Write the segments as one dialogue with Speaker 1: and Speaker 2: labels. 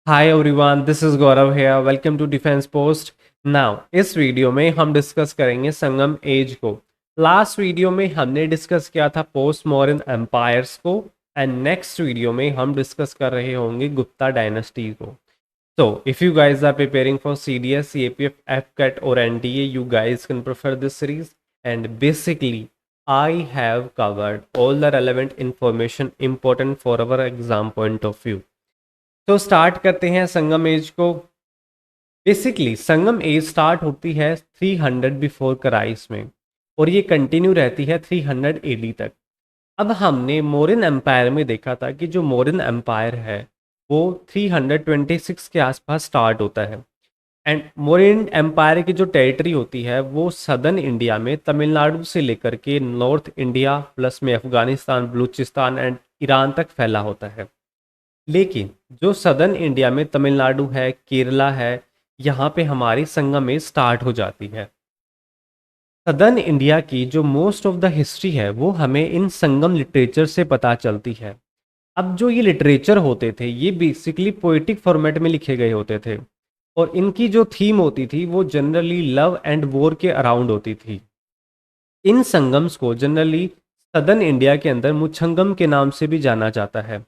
Speaker 1: Hi everyone, this is Gaurav here. Welcome to defence post. Now इस video में हम discuss करेंगे संगम एज को। लास्ट वीडियो में हमने डिस्कस किया था पोस्ट मॉडर्न एम्पायर्स को, एंड नेक्स्ट वीडियो में हम डिस्कस कर रहे होंगे गुप्ता डायनेस्टी को। So, if you guys are preparing for CDS, CAPF, FCAT or NDA, you guys can prefer this series. And basically, I have covered all the relevant information important for our exam point of view. तो start करते हैं संगम age को। Basically संगम as start होती है 300 before Christ में, और ये continue रहती है 300 एडी तक। अब हमने मौर्यन एम्पायर में देखा था कि जो मौर्यन एम्पायर है वो 326 के आसपास स्टार्ट होता है। एंड मौर्यन एम्पायर की जो टेरिटरी होती है वो सदर्न इंडिया में तमिलनाडु से लेकर के नॉर्थ इंडिया प्लस में अफगानिस्तान, बलूचिस्तान एंड ईरान तक फैला होता है। लेकिन जो सदर्न इंडिया में तमिलनाडु है, केरला है, यहाँ पे हमारी संगम में स्टार्ट हो जाती है। सदर्न इंडिया की जो मोस्ट ऑफ द हिस्ट्री है वो हमें इन संगम लिटरेचर से पता चलती है। अब जो ये लिटरेचर होते थे ये बेसिकली पोइटिक फॉर्मेट में लिखे गए होते थे, और इनकी जो थीम होती थी वो जनरली लव एंड वॉर के अराउंड होती थी। इन संगम्स को जनरली सदर्न इंडिया के अंदर मुच्छंगम के नाम से भी जाना जाता है।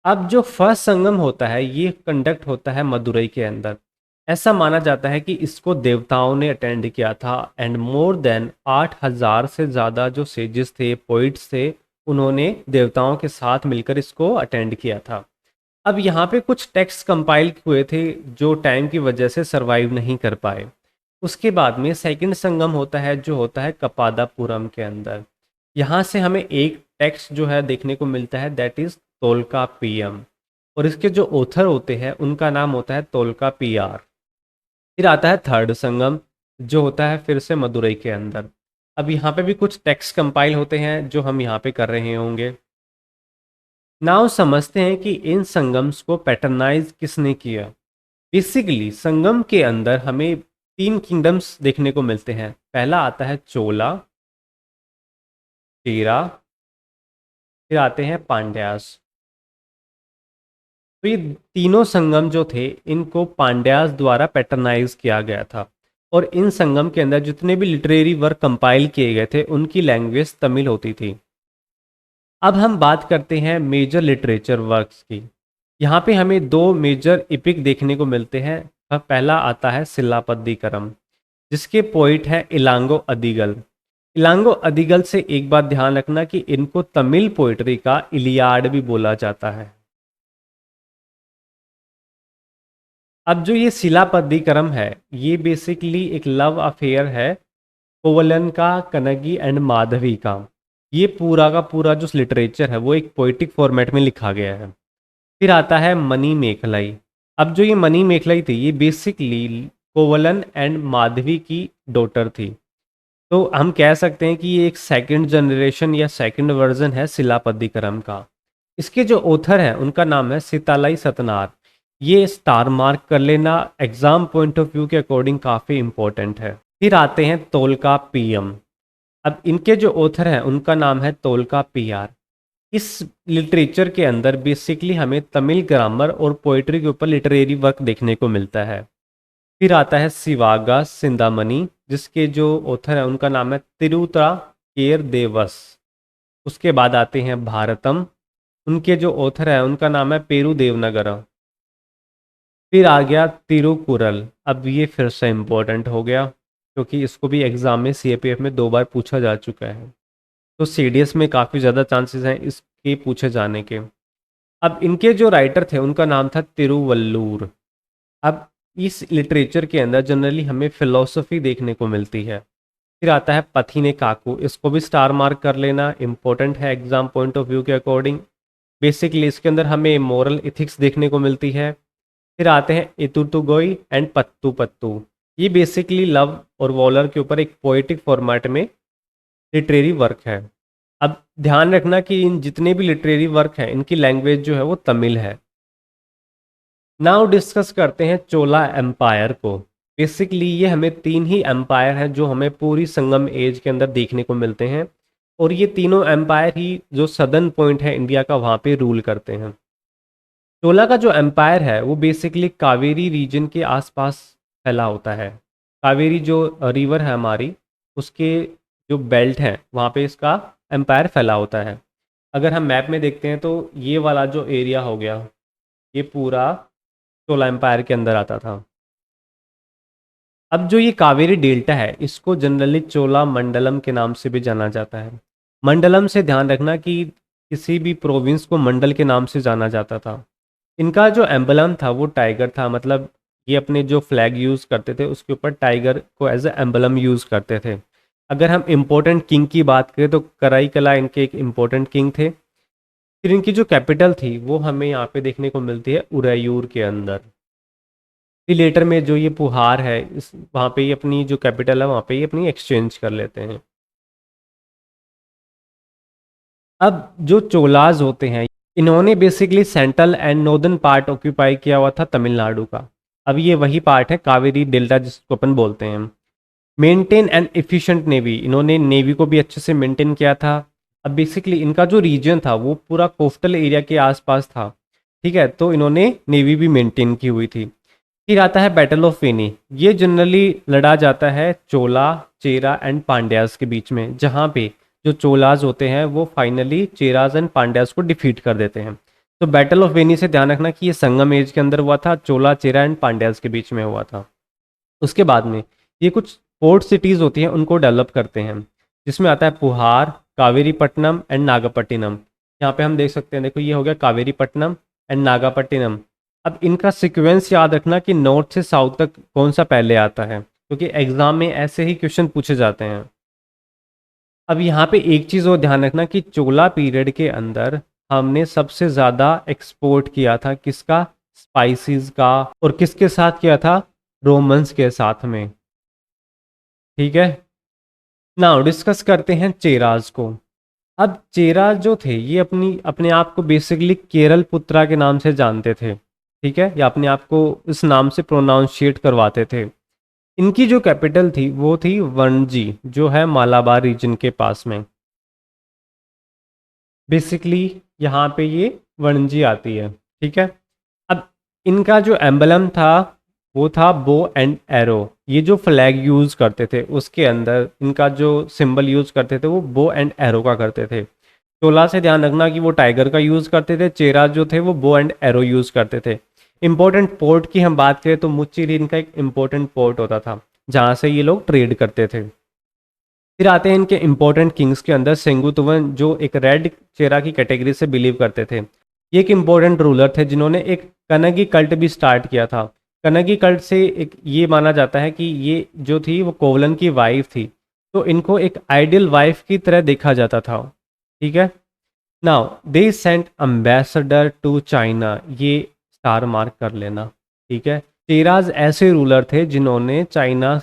Speaker 1: अब जो फर्स्ट संगम होता है ये कंडक्ट होता है मदुरई के अंदर। ऐसा माना जाता है कि इसको देवताओं ने अटेंड किया था, एंड मोर देन 8,000 से ज़्यादा जो सेजेस थे, पोइट्स थे, उन्होंने देवताओं के साथ मिलकर इसको अटेंड किया था। अब यहाँ पे कुछ टेक्स्ट कंपाइल हुए थे जो टाइम की वजह से सरवाइव नहीं कर पाए। उसके बाद में सेकंड संगम होता है जो होता है कपादापुरम के अंदर। यहाँ से हमें एक टेक्स्ट जो है देखने को मिलता है, दैट इज़ तोलका पीएम, और इसके जो ऑथर होते हैं उनका नाम होता है तोलका पीआर। फिर आता है थर्ड संगम जो होता है फिर से मदुरई के अंदर। अब यहाँ पे भी कुछ टेक्स्ट कंपाइल होते हैं जो हम यहाँ पे कर रहे होंगे। नाउ समझते हैं कि इन संगम्स को पैटर्नाइज किसने किया। बेसिकली संगम के अंदर हमें तीन किंगडम्स देखने को मिलते हैं। पहला आता है चोला, चेरा, फिर आते हैं पांड्यास। तो ये तीनों संगम जो थे इनको पांड्यास द्वारा पैटर्नाइज किया गया था, और इन संगम के अंदर जितने भी लिटरेरी वर्क कंपाइल किए गए थे उनकी लैंग्वेज तमिल होती थी। अब हम बात करते हैं मेजर लिटरेचर वर्क्स की। यहाँ पे हमें दो मेजर इपिक देखने को मिलते हैं। पहला आता है सिलापद्दीकरम, जिसके पोइट है इलांगो अदिगल। इलांगो अदिगल से एक बात ध्यान रखना कि इनको तमिल पोइट्री का इलियाड भी बोला जाता है। अब जो ये शिलापद्दीकरम है ये बेसिकली एक लव अफेयर है कोवलन का, कनगी एंड माधवी का। ये पूरा का पूरा जो लिटरेचर है वो एक पोइटिक फॉर्मेट में लिखा गया है। फिर आता है मनी मेखलाई। अब जो ये मनी मेखलाई थी ये बेसिकली कोवलन एंड माधवी की डॉटर थी। तो हम कह सकते हैं कि ये एक सेकंड जनरेशन या सेकंड वर्जन है शिलापद्दीकरम का। इसके जो ऑथर हैं उनका नाम है सीतालाई सतनार। ये स्टार मार्क कर लेना, एग्जाम पॉइंट ऑफ व्यू के अकॉर्डिंग काफ़ी इंपॉर्टेंट है। फिर आते हैं तोलका पीएम। अब इनके जो ऑथर हैं उनका नाम है तोलका पीआर। इस लिटरेचर के अंदर बेसिकली हमें तमिल ग्रामर और पोइट्री के ऊपर लिटरेरी वर्क देखने को मिलता है। फिर आता है सिवागा सिंदामणि, जिसके जो ऑथर हैं उनका नाम है तिरुतरा केर देवस। उसके बाद आते हैं भारतम, उनके जो ऑथर हैं उनका नाम है पेरू देवनगर। फिर आ गया तिरुकुरल। अब ये फिर से इम्पोर्टेंट हो गया क्योंकि इसको भी एग्ज़ाम में सीएपीएफ में 2 बार पूछा जा चुका है, तो सीडीएस में काफ़ी ज़्यादा चांसेस हैं इसके पूछे जाने के। अब इनके जो राइटर थे उनका नाम था तिरुवल्लूर। अब इस लिटरेचर के अंदर जनरली हमें फिलॉसफी देखने को मिलती है। फिर आता है पथिने काकू, इसको भी स्टार मार्क कर लेना, इंपॉर्टेंट है एग्जाम पॉइंट ऑफ व्यू के अकॉर्डिंग। बेसिकली इसके अंदर हमें मोरल इथिक्स देखने को मिलती है। फिर आते हैं इतुतुगोई एंड पत्तू पत्तू। ये बेसिकली लव और वॉलर के ऊपर एक पोएटिक फॉर्मेट में लिटरेरी वर्क है। अब ध्यान रखना कि इन जितने भी लिटरेरी वर्क हैं इनकी लैंग्वेज जो है वो तमिल है। नाउ डिस्कस करते हैं चोला एम्पायर को। बेसिकली ये हमें तीन ही एम्पायर हैं जो हमें पूरी संगम एज के अंदर देखने को मिलते हैं, और ये तीनों एम्पायर ही जो सदर्न पॉइंट है इंडिया का वहाँ पे रूल करते हैं। चोला का जो एम्पायर है वो बेसिकली कावेरी रीजन के आसपास फैला होता है। कावेरी जो रिवर है हमारी, उसके जो बेल्ट है वहाँ पे इसका एम्पायर फैला होता है। अगर हम मैप में देखते हैं तो ये वाला जो एरिया हो गया, ये पूरा चोला एम्पायर के अंदर आता था। अब जो ये कावेरी डेल्टा है इसको जनरली चोला मंडलम के नाम से भी जाना जाता है। मंडलम से ध्यान रखना कि किसी भी प्रोविंस को मंडल के नाम से जाना जाता था। इनका जो एम्बलम था वो टाइगर था, मतलब ये अपने जो फ्लैग यूज़ करते थे उसके ऊपर टाइगर को एज ए एम्बलम यूज़ करते थे। अगर हम इम्पोर्टेंट किंग की बात करें तो कराई कला इनके एक इम्पोर्टेंट किंग थे। फिर इनकी जो कैपिटल थी वो हमें यहाँ पे देखने को मिलती है उरैयूर के अंदर। फिर लेटर में जो ये पुहार है इस वहाँ पे ये अपनी जो कैपिटल है वहाँ पे ये अपनी एक्सचेंज कर लेते हैं। अब जो चोलाज होते हैं इन्होंने basically central and northern part occupy किया हुआ था तमिलनाडु का। अब ये वही पार्ट है कावेरी डेल्टा जिसको अपन बोलते हैं। मेंटेन एंड एफिशिएंट नेवी, इन्होंने नेवी को भी अच्छे से मेंटेन किया था। अब बेसिकली इनका जो रीजन था वो पूरा कोस्टल एरिया के आसपास था, ठीक है, तो इन्होंने नेवी भी मेंटेन की हुई थी। फिर आता है बैटल ऑफ फेनी। ये जनरली लड़ा जाता है चोला, चेरा एंड पांड्यास के बीच में, जहाँ पे जो चोलाज होते हैं वो फाइनली चेराज एंड पांड्यास को डिफीट कर देते हैं। तो बैटल ऑफ वेनी से ध्यान रखना कि ये संगम एज के अंदर हुआ था, चोला, चेरा एंड पांड्यास के बीच में हुआ था। उसके बाद में ये कुछ पोर्ट सिटीज़ होती हैं उनको डेवलप करते हैं, जिसमें आता है पुहार, कावेरीपट्टनम एंड नागपट्टिनम। यहाँ पे हम देख सकते हैं, देखो ये हो गया कावेरीपट्टनम एंड नागपट्टिनम। अब इनका सीक्वेंस याद रखना कि नॉर्थ से साउथ तक कौन सा पहले आता है, क्योंकि एग्जाम में ऐसे ही क्वेश्चन पूछे जाते हैं। अब यहाँ पे एक चीज़ और ध्यान रखना कि चोला पीरियड के अंदर हमने सबसे ज़्यादा एक्सपोर्ट किया था किसका, स्पाइसेस का, और किसके साथ किया था, रोमन्स के साथ में। ठीक है, नाउ डिस्कस करते हैं चेराज को। अब चेराज जो थे ये अपनी अपने आप को बेसिकली केरल पुत्रा के नाम से जानते थे, ठीक है, या अपने आप को इस नाम से प्रोनाउंशिएट करवाते थे। इनकी जो कैपिटल थी वो थी वणजी, जो है मालाबार रीजन के पास में। बेसिकली यहाँ पे ये वणजी आती है, ठीक है। अब इनका जो एम्बलम था वो था बो एंड एरो। ये जो फ्लैग यूज़ करते थे उसके अंदर इनका जो सिंबल यूज़ करते थे वो बो एंड एरो का करते थे। चोला से ध्यान रखना कि वो टाइगर का यूज़ करते थे, चेरा जो थे वो बो एंड एरो यूज़ करते थे। इंपॉर्टेंट पोर्ट की हम बात करें तो मुच्चिरी इनका एक इम्पोर्टेंट पोर्ट होता था जहाँ से ये लोग ट्रेड करते थे। फिर आते हैं इनके इंपॉर्टेंट किंग्स के अंदर सेंगुतुवन, जो एक रेड चेरा की कैटेगरी से बिलीव करते थे। ये एक इम्पोर्टेंट रूलर थे जिन्होंने एक कनगी कल्ट भी स्टार्ट किया था। कनगी कल्ट से एक ये माना जाता है कि ये जो थी वो कोवलन की वाइफ थी, तो इनको एक आइडियल वाइफ की तरह देखा जाता था, ठीक है। Now they sent ambassador to China, ये स्टार मार्क कर लेना, ठीक है। चेराज ऐसे रूलर थे जिन्होंने चाइना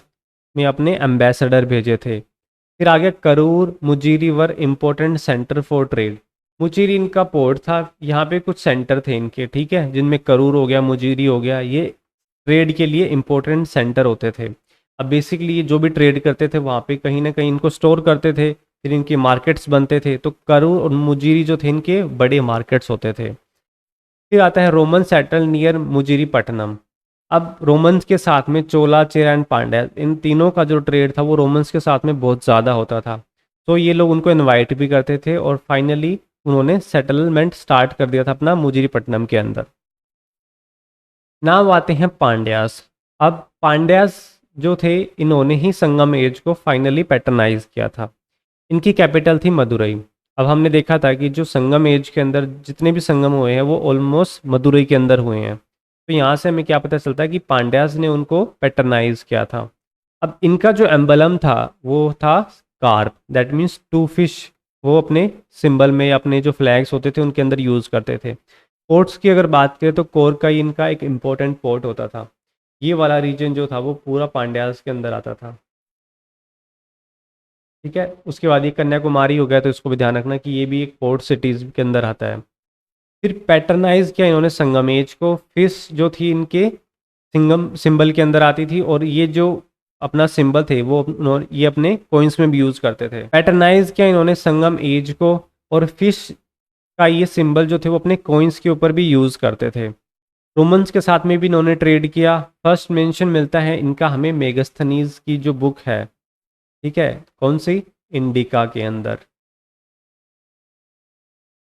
Speaker 1: में अपने एम्बेसडर भेजे थे। फिर आ गया Karur, Muziris were important centre for trade. Muziris इनका पोर्ट था, यहाँ पे कुछ सेंटर थे इनके, ठीक है, जिनमें करूर हो गया, मुजीरी हो गया, ये ट्रेड के लिए इम्पोर्टेंट सेंटर होते थे। अब बेसिकली ये जो भी ट्रेड करते थे वहाँ पे कहीं ना कहीं इनको स्टोर करते थे, फिर इनके मार्केट्स बनते थे, तो करूर और मुजीरी जो थे इनके बड़े मार्केट्स होते थे। फिर आता है Roman settle near Muziris Pattanam. अब रोमन्स के साथ में चोला, चेरा एंड पांड्या, इन तीनों का जो ट्रेड था वो रोमन्स के साथ में बहुत ज़्यादा होता था, तो ये लोग उनको इनवाइट भी करते थे और फाइनली उन्होंने सेटलमेंट स्टार्ट कर दिया था अपना मुजीरीपट्टनम के अंदर। नाम आते हैं पांड्यास। अब पांड्यास जो थे इन्होंने ही संगम एज को फाइनली पैटर्नाइज किया था। इनकी कैपिटल थी मदुरई। अब हमने देखा था कि जो संगम एज के अंदर जितने भी संगम हुए हैं वो ऑलमोस्ट मदुरई के अंदर हुए हैं, तो यहाँ से हमें क्या पता चलता है कि पांड्यास ने उनको पैटर्नाइज किया था। अब इनका जो एम्बलम था वो था carp, that means two fish. वो अपने सिंबल में अपने जो फ्लैग्स होते थे उनके अंदर यूज़ करते थे। पोर्ट्स की अगर बात करें तो कोरकाई इनका एक इम्पोर्टेंट पोर्ट होता था। ये वाला रीजन जो था वो पूरा पांड्यास के अंदर आता था, ठीक है। उसके बाद ये कन्याकुमारी हो गया, तो इसको भी ध्यान रखना कि ये भी एक पोर्ट सिटीज़ के अंदर आता है। फिर पैटर्नाइज किया इन्होंने संगमेज को। फिश जो थी इनके सिंगम सिंबल के अंदर आती थी, और ये जो अपना सिंबल थे वो ये अपने कॉइन्स में भी यूज़ करते थे। पैटर्नाइज किया इन्होंने संगम एज को, और फिश का ये सिंबल जो थे वो अपने कॉइन्स के ऊपर भी यूज़ करते थे। रोमन्स के साथ में भी इन्होंने ट्रेड किया। फर्स्ट मेंशन मिलता है इनका हमें मेगास्थनीज की जो बुक है, ठीक है, कौन सी, इंडिका के अंदर।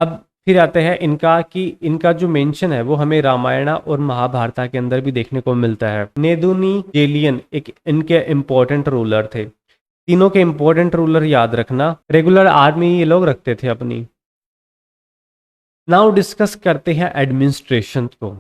Speaker 1: अब फिर आते हैं इनका कि इनका जो मेंशन है वो हमें रामायण और महाभारत के अंदर भी देखने को मिलता है। नेदुनी गेलियन एक इनके इम्पोर्टेंट रूलर थे। तीनों के इम्पोर्टेंट रूलर याद रखना, रेगुलर आर्मी ये लोग रखते थे अपनी। नाउ डिस्कस करते हैं एडमिनिस्ट्रेशन को।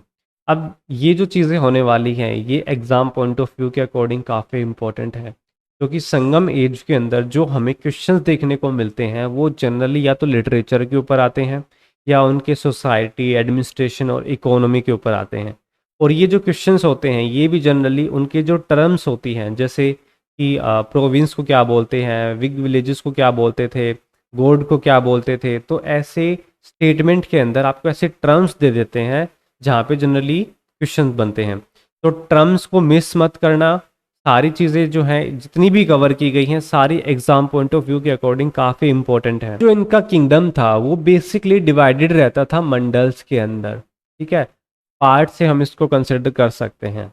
Speaker 1: अब ये जो चीज़ें होने वाली हैं ये एग्ज़ाम पॉइंट ऑफ व्यू के अकॉर्डिंग काफ़ी इंपॉर्टेंट है, क्योंकि संगम एज के अंदर जो हमें क्वेश्चंस देखने को मिलते हैं वो जनरली या तो लिटरेचर के ऊपर आते हैं या उनके सोसाइटी, एडमिनिस्ट्रेशन और इकोनॉमी के ऊपर आते हैं। और ये जो क्वेश्चंस होते हैं ये भी जनरली उनके जो टर्म्स होती हैं, जैसे कि प्रोविंस को क्या बोलते हैं, विग विलेजेस को क्या बोलते थे, गोड को क्या बोलते थे, तो ऐसे स्टेटमेंट के अंदर आपको ऐसे टर्म्स दे देते हैं जहाँ पे जनरली क्वेश्चन बनते हैं। तो टर्म्स को मिस मत करना। सारी चीज़ें जो हैं जितनी भी कवर की गई हैं सारी एग्जाम पॉइंट ऑफ व्यू के अकॉर्डिंग काफ़ी इंपॉर्टेंट है। जो इनका किंगडम था वो बेसिकली डिवाइडेड रहता था मंडल्स के अंदर, ठीक है, पार्ट से हम इसको कंसिडर कर सकते हैं।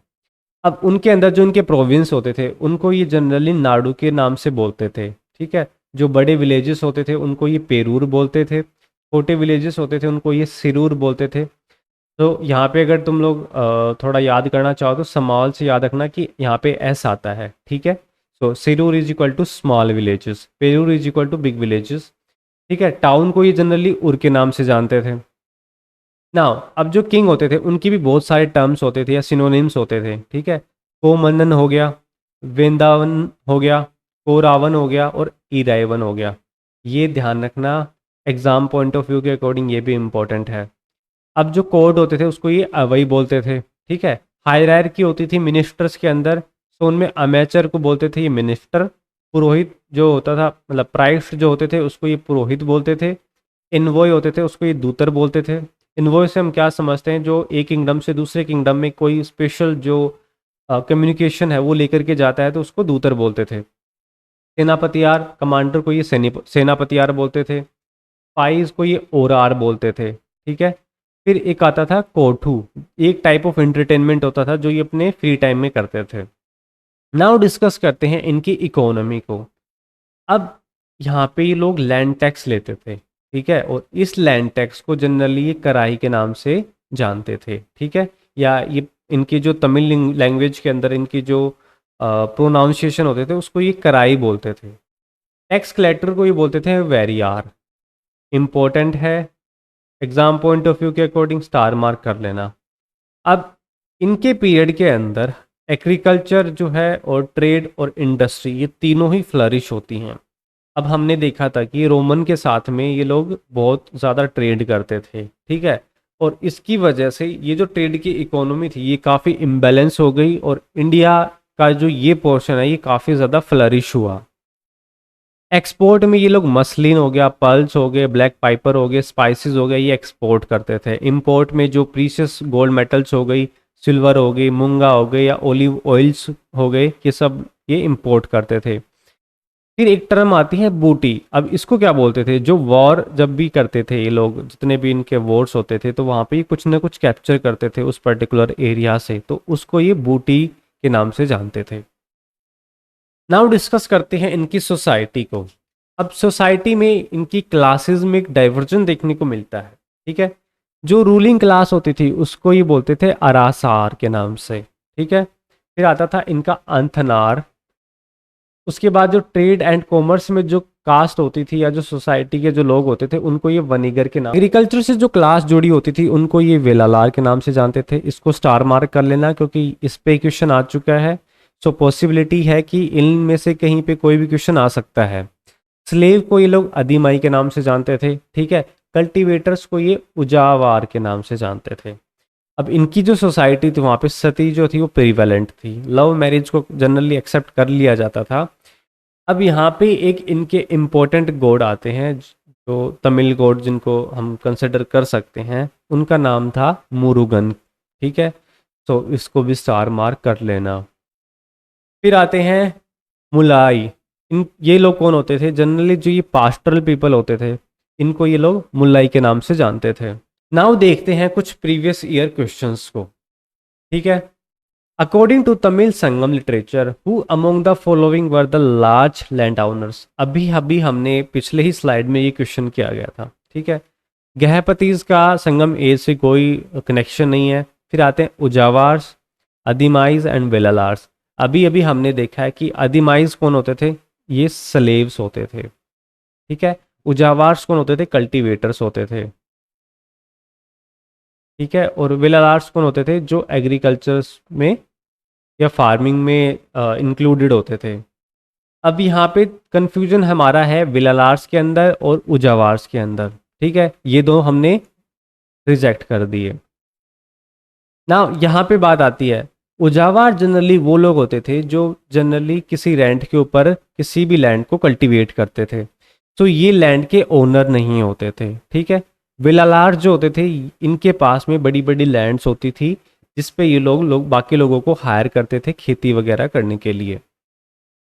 Speaker 1: अब उनके अंदर जो इनके प्रोविंस होते थे उनको ये जनरली नाडु के नाम से बोलते थे, ठीक है। जो बड़े विलेजेस होते थे उनको ये पेरूर बोलते थे, छोटे विलेजेस होते थे उनको ये सिरूर बोलते थे। तो यहाँ पे अगर तुम लोग थोड़ा याद करना चाहो तो स्मॉल से याद रखना कि यहाँ पे एस आता है, ठीक है। So Sirur is equal to small villages, Perur is equal to big villages, ठीक है। टाउन को ये जनरली उर के नाम से जानते थे। नाउ अब जो किंग होते थे उनकी भी बहुत सारे टर्म्स होते थे या सिनोनिम्स होते थे, ठीक है। कोमन्नन हो गया, वृंदावन हो गया, कोरावन हो गया और ईरावन हो गया। ये ध्यान रखना, एग्जाम पॉइंट ऑफ व्यू के अकॉर्डिंग ये भी इंपॉर्टेंट है। अब जो कोड होते थे उसको ये अवई बोलते थे, ठीक है। हायरार्की होती थी मिनिस्टर्स के अंदर, तो उनमें अमेचर को बोलते थे ये मिनिस्टर। पुरोहित जो होता था, मतलब प्राइस्ट जो होते थे उसको ये पुरोहित बोलते थे। इनवॉय होते थे उसको ये दूतर बोलते थे। इनवॉय से हम क्या समझते हैं, जो एक किंगडम से दूसरे किंगडम में कोई स्पेशल जो कम्युनिकेशन है वो लेकर के जाता है तो उसको दूतर बोलते थे। सेनापतियार, कमांडर को ये सेनापतियार बोलते थे। पाइज को ये ओरार बोलते थे, ठीक है। फिर एक आता था कोठू, एक टाइप ऑफ एंटरटेनमेंट होता था जो ये अपने फ्री टाइम में करते थे। नाउ डिस्कस करते हैं इनकी इकोनॉमी को। अब यहाँ पे ये लोग लैंड टैक्स लेते थे, ठीक है, और इस लैंड टैक्स को जनरली ये कराई के नाम से जानते थे, ठीक है। या ये इनकी जो तमिल लैंग्वेज के अंदर इनकी जो प्रोनाउंसिएशन होते थे उसको ये कराई बोलते थे। टैक्स कलेक्टर को ये बोलते थे वेरियार। इम्पोर्टेंट है, एग्जाम पॉइंट ऑफ व्यू के अकॉर्डिंग स्टार मार्क कर लेना। अब इनके पीरियड के अंदर एग्रीकल्चर जो है और ट्रेड और इंडस्ट्री ये तीनों ही फ्लरिश होती हैं। अब हमने देखा था कि रोमन के साथ में ये लोग बहुत ज़्यादा ट्रेड करते थे, ठीक है, और इसकी वजह से ये जो ट्रेड की इकोनॉमी थी ये काफ़ी इम्बैलेंस हो गई और इंडिया का जो ये पोर्शन है ये काफ़ी ज़्यादा फ्लरिश हुआ। एक्सपोर्ट में ये लोग मसलिन हो गया, पर्ल्स हो गए, ब्लैक पाइपर हो गए, स्पाइसेस हो गए, ये एक्सपोर्ट करते थे। इंपोर्ट में जो प्रीशियस गोल्ड मेटल्स हो गई, सिल्वर हो गई, मूंगा हो गए या ओलिव ऑयल्स हो गए, ये सब ये इंपोर्ट करते थे। फिर एक टर्म आती है बूटी। अब इसको क्या बोलते थे, जो वॉर जब भी करते थे ये लोग, जितने भी इनके वॉर्स होते थे तो वहाँ पे ये कुछ ना कुछ कैप्चर करते थे उस पर्टिकुलर एरिया से, तो उसको ये बूटी के नाम से जानते थे। नाउ डिस्कस करते हैं इनकी सोसाइटी को। अब सोसाइटी में इनकी क्लासेस में एक डाइवर्जन देखने को मिलता है, ठीक है। जो रूलिंग क्लास होती थी उसको ये बोलते थे अरासार के नाम से, ठीक है। फिर आता था इनका अंथनार। उसके बाद जो ट्रेड एंड कॉमर्स में जो कास्ट होती थी या जो सोसाइटी के जो लोग होते थे उनको ये वनीगर के नाम। एग्रीकल्चर से जो क्लास जुड़ी होती थी उनको ये वेलालार के नाम से जानते थे। इसको स्टार मार्क कर लेना क्योंकि इस पे क्वेश्चन आ चुका है। सो पॉसिबिलिटी है कि इनमें से कहीं पे कोई भी क्वेश्चन आ सकता है। स्लेव को ये लोग अधिमाई के नाम से जानते थे, ठीक है। कल्टीवेटर्स को ये उजावार के नाम से जानते थे। अब इनकी जो सोसाइटी थी वहाँ पे सती जो थी वो प्रिवेलेंट थी, लव मैरिज को जनरली एक्सेप्ट कर लिया जाता था। अब यहाँ पे एक इनके इम्पोर्टेंट गॉड आते हैं जो तमिल गॉड जिनको हम कंसिडर कर सकते हैं, उनका नाम था मुरुगन, ठीक है। तो इसको भी स्टार मार्क कर लेना। फिर आते हैं मुलाई। इन ये लोग कौन होते थे, जनरली जो ये पास्टरल पीपल होते थे, इनको ये लोग मुल्लाई के नाम से जानते थे। नाउ देखते हैं कुछ प्रीवियस ईयर क्वेश्चंस को। ठीक है। According to Tamil Sangam literature, who among the following were the large land owners. अभी अभी हमने पिछले ही स्लाइड में ये क्वेश्चन किया गया था। ठीक है। गहपतीज का संगम एज से कोई कनेक्शन नहीं है। फिर आते हैं उजावार्स, अधिमाइज एंड वेलालार्स। अभी अभी हमने देखा है कि अधिमाइज कौन होते थे, ये स्लेव्स होते थे। ठीक है। उजावार्स कौन होते थे, कल्टीवेटर्स होते थे। ठीक है। और वेलालार्स कौन होते थे, जो एग्रीकल्चर में या फार्मिंग में इंक्लूडेड होते थे। अब यहाँ पे कंफ्यूजन हमारा है वेलालार्स के अंदर और उजावार्स के अंदर। ठीक है। ये दो हमने रिजेक्ट कर दिए ना। यहाँ पे बात आती है, उजावार जनरली वो लोग होते थे जो जनरली किसी रेंट के ऊपर किसी भी लैंड को कल्टीवेट करते थे। तो ये लैंड के ओनर नहीं होते थे। ठीक है। विलालार जो होते थे, इनके पास में बड़ी बड़ी लैंड्स होती थी जिस पे ये लोग बाकी लोगों को हायर करते थे खेती वगैरह करने के लिए।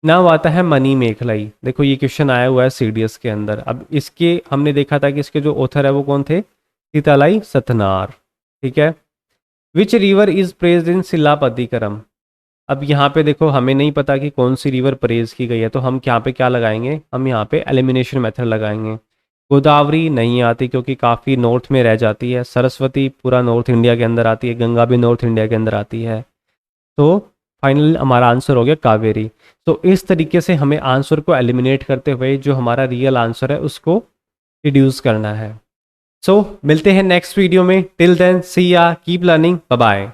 Speaker 1: ना आता है मनी मेखलाई। देखो ये क्वेश्चन आया हुआ है सीडीएस के अंदर। अब इसके हमने देखा था कि इसके जो ऑथर है वो कौन थे, सीतालाई सतनार। ठीक है। विच रिवर इज प्रेज्ड इन सिलापतिकरम। अब यहाँ पे देखो हमें नहीं पता कि कौन सी रिवर प्रेज की गई है, तो हम यहाँ पे क्या लगाएंगे, हम यहाँ पे एलिमिनेशन मेथड लगाएंगे। गोदावरी नहीं आती क्योंकि काफ़ी नॉर्थ में रह जाती है। सरस्वती पूरा नॉर्थ इंडिया के अंदर आती है। गंगा भी नॉर्थ इंडिया के अंदर आती है। तो फाइनल हमारा आंसर हो गया कावेरी। तो इस तरीके से हमें आंसर को एलिमिनेट करते हुए जो हमारा रियल आंसर है उसको रिड्यूस करना है। सो मिलते हैं नेक्स्ट वीडियो में। टिल देन सी या, कीप लर्निंग, बाय बाय।